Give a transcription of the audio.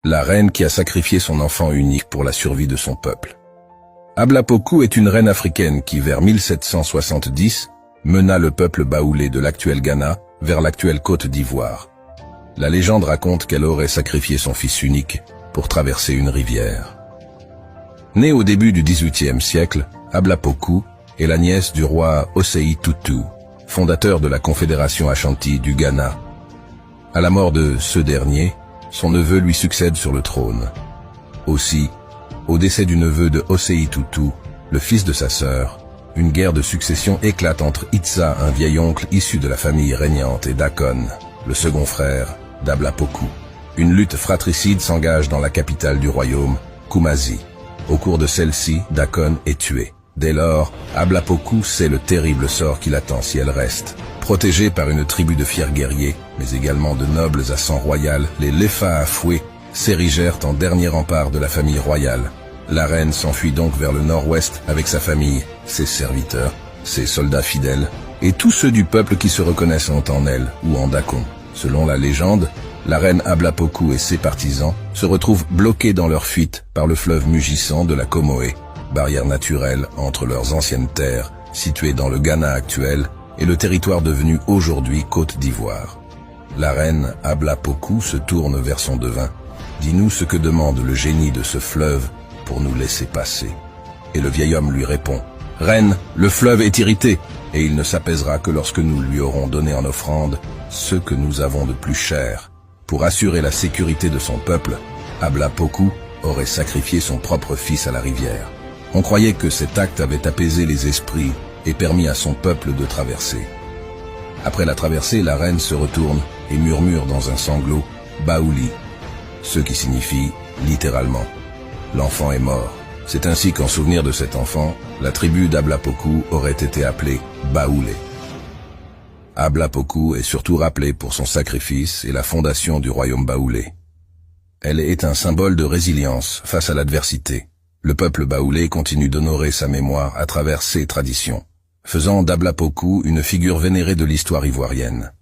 la reine qui a sacrifié son enfant unique pour la survie de son peuple. Ablapoku est une reine africaine qui, vers 1770, mena le peuple baoulé de l'actuel Ghana vers l'actuelle Côte d'Ivoire. La légende raconte qu'elle aurait sacrifié son fils unique pour traverser une rivière. Née au début du XVIIIe siècle, Ablapoku est la nièce du roi Osei Tutu, fondateur de la Confédération Ashanti du Ghana. À la mort de ce dernier, son neveu lui succède sur le trône. Aussi, au décès du neveu de Osei Tutu, le fils de sa sœur, une guerre de succession éclate entre Itsa, un vieil oncle issu de la famille régnante, et Dakon, le second frère d'Ablapoku. Une lutte fratricide s'engage dans la capitale du royaume, Kumasi. Au cours de celle-ci, Dakon est tué. Dès lors, Ablapoku sait le terrible sort qui l'attend si elle reste. Protégée par une tribu de fiers guerriers, mais également de nobles à sang royal, les Lefa à fouet s'érigèrent en dernier rempart de la famille royale. La reine s'enfuit donc vers le nord-ouest avec sa famille, ses serviteurs, ses soldats fidèles, et tous ceux du peuple qui se reconnaissent en elle ou en Dakon. Selon la légende, la reine Ablapoku et ses partisans se retrouvent bloqués dans leur fuite par le fleuve mugissant de la Comoé, barrière naturelle entre leurs anciennes terres, situées dans le Ghana actuel, et le territoire devenu aujourd'hui Côte d'Ivoire. La reine Ablapoku se tourne vers son devin. « Dis-nous ce que demande le génie de ce fleuve pour nous laisser passer. » Et le vieil homme lui répond, « Reine, le fleuve est irrité, et il ne s'apaisera que lorsque nous lui aurons donné en offrande ce que nous avons de plus cher. » Pour assurer la sécurité de son peuple, Ablapoku aurait sacrifié son propre fils à la rivière. On croyait que cet acte avait apaisé les esprits et permis à son peuple de traverser. Après la traversée, la reine se retourne et murmure dans un sanglot « Baouli », ce qui signifie littéralement « l'enfant est mort ». C'est ainsi qu'en souvenir de cet enfant, la tribu d'Ablapoku aurait été appelée Baoulé. Ablapoku est surtout rappelée pour son sacrifice et la fondation du royaume baoulé. Elle est un symbole de résilience face à l'adversité. Le peuple baoulé continue d'honorer sa mémoire à travers ses traditions, faisant d'Ablapoku une figure vénérée de l'histoire ivoirienne.